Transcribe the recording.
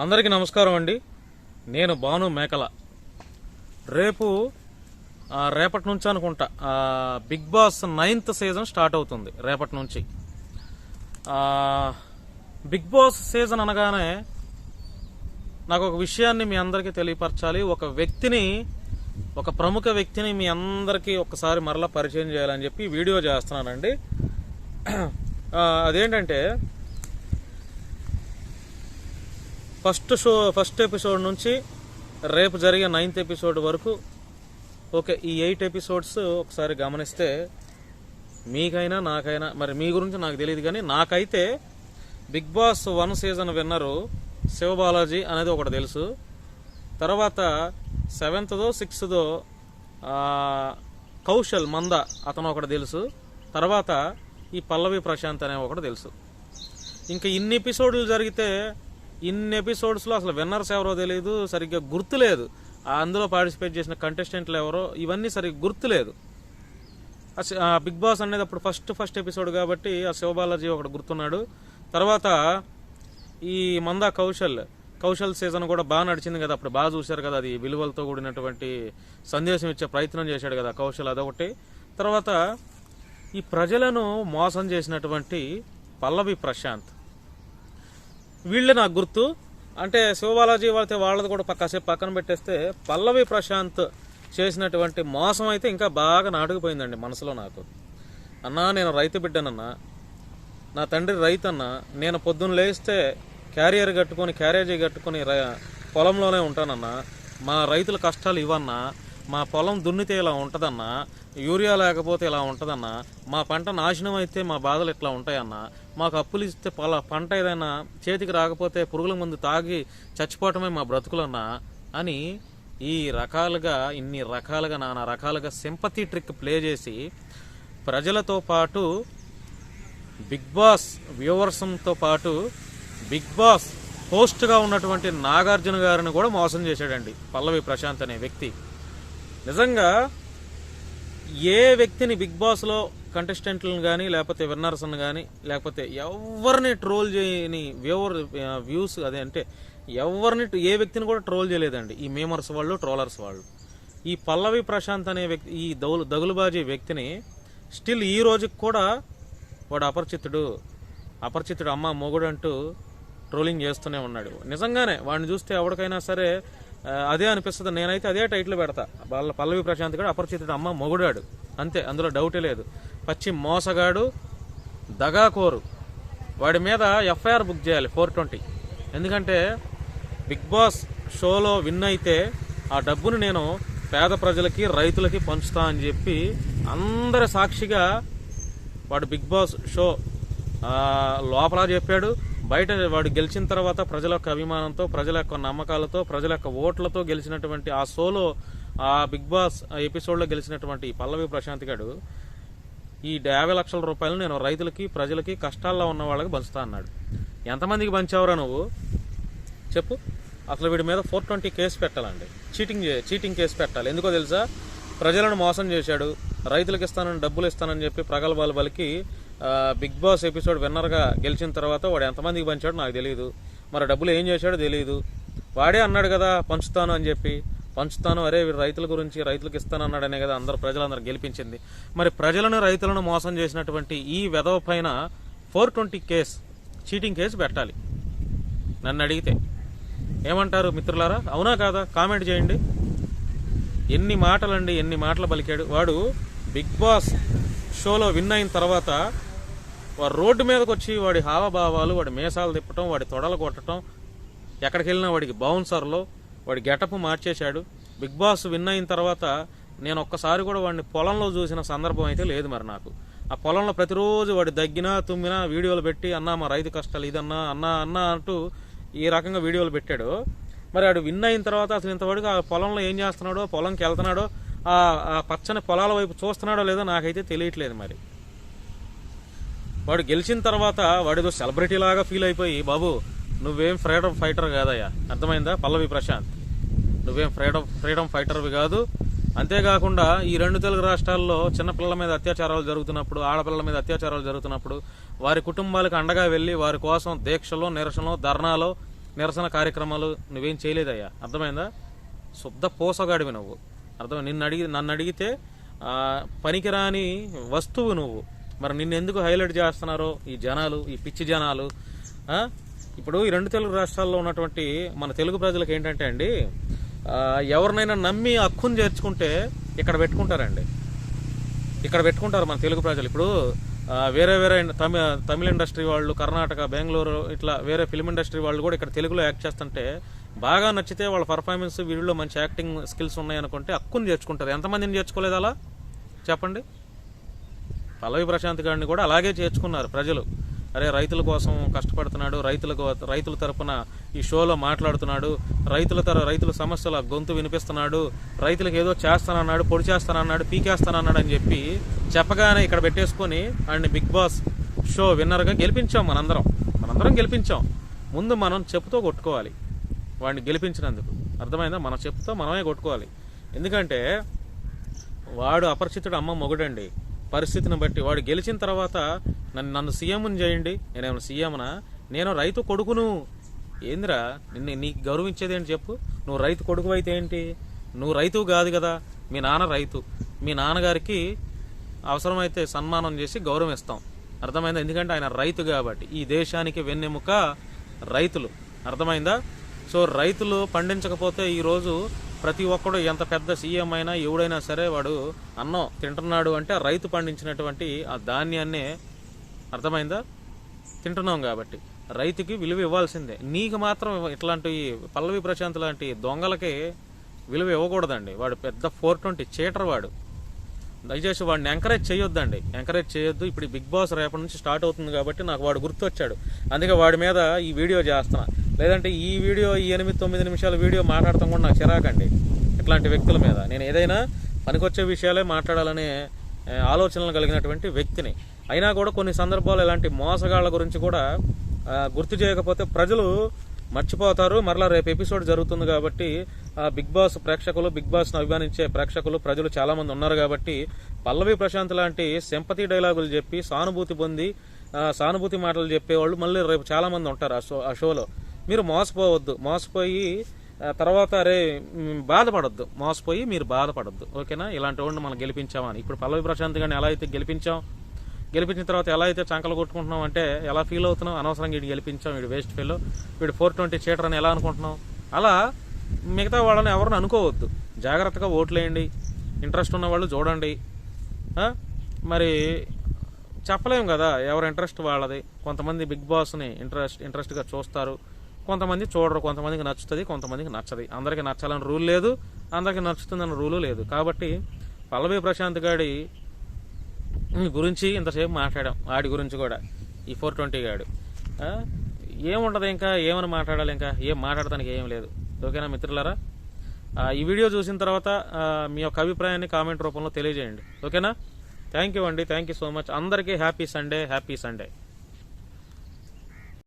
అందరికీ నమస్కారం అండి. నేను భాను మేకల. రేపటి నుంచి అనుకుంటా big boss 9th season start అవుతుంది. రేపటి నుంచి బిగ్ బాస్ సీజన్ అనగానే నాకు ఒక విషయాన్ని మీ అందరికీ తెలియపరచాలి. ఒక ప్రముఖ వ్యక్తిని మీ అందరికీ ఒకసారి మరలా పరిచయం చేయాలని చెప్పి వీడియో చేస్తున్నానండి. అదేంటంటే ఫస్ట్ ఎపిసోడ్ నుంచి రేపు జరిగే 9th ఎపిసోడ్ వరకు ఓకే, ఈ 8 ఎపిసోడ్స్ ఒకసారి గమనిస్తే మీకైనా నాకైనా, మరి మీ గురించి నాకు తెలియదు కానీ నాకైతే బిగ్ బాస్ 1 సీజన్ విన్నరు శివబాలాజీ అనేది ఒకటి తెలుసు. తర్వాత 7th 6th కౌశల్ మంద అతను ఒకటి తెలుసు. తర్వాత ఈ పల్లవి ప్రశాంత్ అనే ఒకటి తెలుసు. ఇంకా ఇన్ని ఎపిసోడ్లు జరిగితే ఇన్ని ఎపిసోడ్స్లో అసలు విన్నర్స్ ఎవరో తెలియదు, సరిగ్గా గుర్తులేదు. అందులో పార్టిసిపేట్ చేసిన కంటెస్టెంట్లు ఎవరో ఇవన్నీ సరిగ్గా గుర్తులేదు. బిగ్ బాస్ అనేది అప్పుడు ఫస్ట్ ఎపిసోడ్ కాబట్టి ఆ శివబాలాజీ ఒకటి గుర్తున్నాడు. తర్వాత ఈ మందా కౌశల్ సీజన్ కూడా బాగా నడిచింది కదా, అప్పుడు బాగా చూశారు కదా, అది విలువలతో కూడినటువంటి సందేశం ఇచ్చే ప్రయత్నం చేశాడు కదా కౌశల్, అదొకటి. తర్వాత ఈ ప్రజలను మోసం చేసినటువంటి పల్లవి ప్రశాంత్, వీళ్ళే నాకు గుర్తు. అంటే శివబాలాజీ వాళ్ళది కూడా కాసేపు పక్కన పెట్టేస్తే పల్లవి ప్రశాంత్ చేసినటువంటి మోసం అయితే ఇంకా బాగా నాటుకుపోయిందండి మనసులో నాకు. అన్నా, నేను రైతు బిడ్డనన్నా, నా తండ్రి రైతు అన్నా, నేను పొద్దున్న లేస్తే క్యారేజీ కట్టుకొని పొలంలోనే ఉంటానన్నా, మా రైతుల కష్టాలు ఇవన్నా, మా పొలం దున్నితే ఇలా ఉంటుందన్నా, యూరియా లేకపోతే ఇలా ఉంటుందన్నా, మా పంట నాశనం అయితే మా బాధలు ఇట్లా ఉంటాయన్నా, మాకు అప్పులు ఇస్తే పంట ఏదైనా చేతికి రాకపోతే పురుగుల మందు తాగి చచ్చిపోవటమే మా బ్రతుకులన్నా అని ఇన్ని రకాలుగా నానా రకాలుగా సింపతి ట్రిక్ ప్లే చేసి ప్రజలతో పాటు బిగ్ బాస్ వ్యూవర్స్తో పాటు బిగ్ బాస్ హోస్ట్గా ఉన్నటువంటి నాగార్జున గారిని కూడా మోసం చేశాడండి పల్లవి ప్రశాంత్ అనే వ్యక్తి. నిజంగా ఏ వ్యక్తిని బిగ్ బాస్లో కంటెస్టెంట్లను కానీ లేకపోతే విన్నర్స్ని కానీ లేకపోతే ఎవరిని ట్రోల్ చేయని వ్యూస్ అదే అంటే ఏ వ్యక్తిని కూడా ట్రోల్ చేయలేదండి ఈ మేమర్స్ వాళ్ళు, ట్రోలర్స్ వాళ్ళు. ఈ పల్లవి ప్రశాంత్ అనే వ్యక్తి, ఈ దగులుబాజీ వ్యక్తిని స్టిల్ ఈ రోజుకి కూడా వాడు అపరిచితుడు అమ్మ మొగుడు అంటూ ట్రోలింగ్ చేస్తూనే ఉన్నాడు. నిజంగానే వాడిని చూస్తే ఎవరికైనా సరే అదే అనిపిస్తుంది. నేనైతే అదే టైటిల్ పెడతా, పల్లవి ప్రశాంత్ గారు అపరిచితుడు అమ్మ మొగుడాడు, అంతే, అందులో డౌటే లేదు. పచ్చి మోసగాడు, దగాకోరు. వాడి మీద ఎఫ్ఐఆర్ బుక్ చేయాలి 420. ఎందుకంటే బిగ్ బాస్ షోలో విన్ అయితే ఆ డబ్బును నేను పేద ప్రజలకి రైతులకి పంచుతా అని చెప్పి అందరి సాక్షిగా వాడు బిగ్ బాస్ షో లోపల చెప్పాడు. బయట వాడు గెలిచిన తర్వాత ప్రజల యొక్క అభిమానంతో, ప్రజల యొక్క నమ్మకాలతో, ప్రజల యొక్క ఓట్లతో గెలిచినటువంటి ఆ షోలో, ఆ బిగ్ బాస్ ఎపిసోడ్లో గెలిచినటువంటి పల్లవి ప్రశాంత్ గారు ఈ 50 లక్షల రూపాయలు నేను రైతులకి, ప్రజలకి, కష్టాల్లో ఉన్న వాళ్ళకి పంచుతా అన్నాడు. ఎంతమందికి పంచావురా నువ్వు చెప్పు? అసలు వీడి మీద 420 కేసు పెట్టాలండి, చీటింగ్ కేసు పెట్టాలి. ఎందుకో తెలుసా? ప్రజలను మోసం చేశాడు, రైతులకు ఇస్తానని, డబ్బులు ఇస్తానని చెప్పి ప్రగల్భాలు పలికి బిగ్ బాస్ ఎపిసోడ్ విన్నర్గా గెలిచిన తర్వాత వాడు ఎంతమందికి పంచాడో నాకు తెలియదు. మరి డబ్బులు ఏం చేశాడో తెలియదు. వాడే అన్నాడు కదా పంచుతాను అని చెప్పి, అరే వీడు రైతుల గురించి రైతులకు ఇస్తానన్నాడనే కదా ప్రజలందరూ గెలిపించింది. మరి ప్రజలను, రైతులను మోసం చేసినటువంటి ఈ వెధవ పైన 420 కేసు, చీటింగ్ కేసు పెట్టాలి నన్ను అడిగితే. ఏమంటారు మిత్రులారా? అవునా కాదా? కామెంట్ చేయండి. ఎన్ని మాటలు పలికాడు వాడు. బిగ్ బాస్ షోలో విన్ అయిన తర్వాత వాడు రోడ్డు మీదకి వచ్చి వాడి హావభావాలు, వాడి మీసాలు తిప్పటం, వాడి తొడలు కొట్టడం, ఎక్కడికి వెళ్ళినా వాడికి బౌన్సర్లో వాడి గెటప్ మార్చేశాడు. బిగ్ బాస్ విన్ అయిన తర్వాత నేను ఒక్కసారి కూడా వాడిని పొలంలో చూసిన సందర్భం అయితే లేదు. మరి నాకు ఆ పొలంలో ప్రతిరోజు వాడి దగ్గినా తుమ్మినా వీడియోలు పెట్టి, అన్నా మా రైతు కష్టాలు ఇదన్నా, అన్నా అంటూ ఈ రకంగా వీడియోలు పెట్టాడు. మరి వాడు విన్ అయిన తర్వాత అసలు ఇంతవరకు ఆ పొలంలో ఏం చేస్తున్నాడో, పొలంకి వెళ్తున్నాడో, ఆ పచ్చని పొలాల వైపు చూస్తున్నాడో లేదో నాకైతే తెలియట్లేదు. మరి వాడు గెలిచిన తర్వాత వాడిదో సెలబ్రిటీ లాగా ఫీల్ అయిపోయి, బాబు నువ్వేం ఫ్రీడమ్ ఫైటర్ కాదయ్యా, అర్థమైందా పల్లవి ప్రశాంత్? నువ్వేం ఫ్రీడమ్ ఫైటర్వి కాదు. అంతేకాకుండా ఈ 2 తెలుగు రాష్ట్రాల్లో చిన్నపిల్లల మీద అత్యాచారాలు జరుగుతున్నప్పుడు, ఆడపిల్లల మీద అత్యాచారాలు జరుగుతున్నప్పుడు వారి కుటుంబాలకు అండగా వెళ్లి వారి కోసం దీక్షలో, నిరసనలో, ధర్నాలో నిరసన కార్యక్రమాలు నువ్వేం చేయలేదయ్యా, అర్థమైందా? శుద్ధ పోసగాడివి నువ్వు, నన్ను అడిగితే పనికిరాని వస్తువు నువ్వు. మరి నిన్ను ఎందుకు హైలైట్ చేస్తున్నారో ఈ జనాలు, ఈ పిచ్చి జనాలు. ఇప్పుడు ఈ 2 తెలుగు రాష్ట్రాల్లో ఉన్నటువంటి మన తెలుగు ప్రజలకు ఏంటంటే అండి, ఎవరినైనా నమ్మి హక్కును చేర్చుకుంటే ఇక్కడ పెట్టుకుంటారండి, ఇక్కడ పెట్టుకుంటారు మన తెలుగు ప్రజలు. ఇప్పుడు వేరే తమిళ ఇండస్ట్రీ వాళ్ళు, కర్ణాటక, బెంగళూరు, ఇట్లా వేరే ఫిల్మ్ ఇండస్ట్రీ వాళ్ళు కూడా ఇక్కడ తెలుగులో యాక్ట్ చేస్తుంటే బాగా నచ్చితే వాళ్ళ పర్ఫార్మెన్స్, వీడియోలో మంచి యాక్టింగ్ స్కిల్స్ ఉన్నాయనుకుంటే హక్కును చేర్చుకుంటారు. ఎంతమందిని చేర్చుకోలేదు అలా చెప్పండి? పల్లవి ప్రశాంత్ గారిని కూడా అలాగే చేర్చుకున్నారు ప్రజలు. అరే రైతుల కోసం కష్టపడుతున్నాడు, రైతుల తరపున ఈ షోలో మాట్లాడుతున్నాడు, రైతుల సమస్యల గొంతు వినిపిస్తున్నాడు, రైతులకు ఏదో చేస్తానన్నాడు, పొడి చేస్తానన్నాడు, పీకేస్తానన్నాడు అని చెప్పగానే ఇక్కడ పెట్టేసుకొని ఆయన్ని బిగ్ బాస్ షో విన్నర్గా గెలిపించాం. మనందరం గెలిపించాం. ముందు మనం చెప్పుతో కొట్టుకోవాలి వాడిని గెలిపించినందుకు, అర్థమైందా? మన చెప్పుతో మనమే కొట్టుకోవాలి. ఎందుకంటే వాడు అపరిచితుడు అమ్మ మొగుడండి. పరిస్థితిని బట్టి వాడు గెలిచిన తర్వాత నన్ను సీఎంని చేయండి, నేనేమన్నా సీఎంనా? నేను రైతు కొడుకును. ఏందిరా నీకు గౌరవించేది ఏంటి చెప్పు? నువ్వు రైతు కొడుకు అయితే ఏంటి? నువ్వు రైతువు కాదు కదా, మీ నాన్న రైతు. మీ నాన్నగారికి అవసరమైతే సన్మానం చేసి గౌరవిస్తాం, అర్థమైందా? ఎందుకంటే ఆయన రైతు కాబట్టి. ఈ దేశానికి వెన్నెముక రైతులు, అర్థమైందా? సో రైతులు పండించకపోతే ఈరోజు ప్రతి ఒక్కడు ఎంత పెద్ద సీఎం అయినా ఎవడైనా సరే వాడు అన్నం తింటున్నాడు అంటే రైతు పండించినటువంటి ఆ ధాన్యాన్నే, అర్థమైందా, తింటున్నాం కాబట్టి రైతుకి విలువ ఇవ్వాల్సిందే. నీకు మాత్రం ఇట్లాంటి పల్లవి ప్రశాంత్ లాంటి దొంగలకి విలువ ఇవ్వకూడదండి. వాడు పెద్ద 420 చీటర్ వాడు. దయచేసి వాడిని ఎంకరేజ్ చేయొద్దండి, ఎంకరేజ్ చేయొద్దు. ఇప్పుడు బిగ్ బాస్ రేపటి నుంచి స్టార్ట్ అవుతుంది కాబట్టి నాకు వాడు గుర్తొచ్చాడు, అందుకే వాడి మీద ఈ వీడియో చేస్తున్నా. లేదంటే ఈ వీడియో, ఈ 8-9 నిమిషాల వీడియో మాట్లాడతాం కూడా నాకు చిరాకండి ఇట్లాంటి వ్యక్తుల మీద. నేను ఏదైనా పనికొచ్చే విషయాలే మాట్లాడాలనే ఆలోచనలు కలిగినటువంటి వ్యక్తిని. అయినా కూడా కొన్ని సందర్భాలు ఇలాంటి మోసగాళ్ల గురించి కూడా గుర్తు చేయకపోతే ప్రజలు మర్చిపోతారు. మరలా రేపు ఎపిసోడ్ జరుగుతుంది కాబట్టి బిగ్ బాస్ ప్రేక్షకులు, బిగ్ బాస్ను అభిమానించే ప్రేక్షకులు, ప్రజలు చాలా మంది ఉన్నారు కాబట్టి పల్లవి ప్రశాంత్ లాంటి సింపతి డైలాగులు చెప్పి సానుభూతి పొంది సానుభూతి మాటలు చెప్పేవాళ్ళు మళ్ళీ రేపు చాలా మంది ఉంటారు ఆ షోలో. మీరు మోసపోవద్దు, మోసపోయి తర్వాత అరే బాధపడొద్దు, మోసపోయి మీరు బాధపడొద్దు, ఓకేనా? ఇలాంటి వాడిని మనం గెలిపించామని. ఇప్పుడు పల్లవి ప్రశాంత్ గారిని ఎలా అయితే గెలిపించిన తర్వాత ఎలా అయితే చంకలు కొట్టుకుంటున్నాం అంటే ఎలా ఫీల్ అవుతున్నాం? అనవసరంగా వీడు గెలిపించాం, వీడు వేస్ట్ ఫెలో, వీడు 420 చీటర్ అని ఎలా అనుకుంటున్నాం? అలా మిగతా వాళ్ళని ఎవరిని అనుకోవద్దు. జాగ్రత్తగా ఓట్లేయండి, ఇంట్రెస్ట్ ఉన్న వాళ్ళు చూడండి. మరి చెప్పలేము కదా ఎవరు ఇంట్రెస్ట్ వాళ్ళది. కొంతమంది బిగ్ బాస్ని ఇంట్రెస్ట్గా చూస్తారు, కొంతమంది చూడరు, కొంతమందికి నచ్చుతుంది, కొంతమందికి నచ్చదు. అందరికీ నచ్చాలని రూల్ లేదు, అందరికీ నచ్చుతుందని రూలు లేదు. కాబట్టి పల్లవి ప్రశాంత్ గాడి గురించి ఇంతసేపు మాట్లాడాం, వాడి గురించి కూడా ఈ 420 గాడు ఏముండదు, ఇంకా ఏమని మాట్లాడాలి? ఇంకా ఏం మాట్లాడటానికి ఏం లేదు, ఓకేనా మిత్రులారా? ఈ వీడియో చూసిన తర్వాత మీ యొక్క అభిప్రాయాన్ని కామెంట్ రూపంలో తెలియజేయండి, ఓకేనా? థ్యాంక్ యూ అండి, థ్యాంక్ యూ సో మచ్. అందరికీ హ్యాపీ సండే.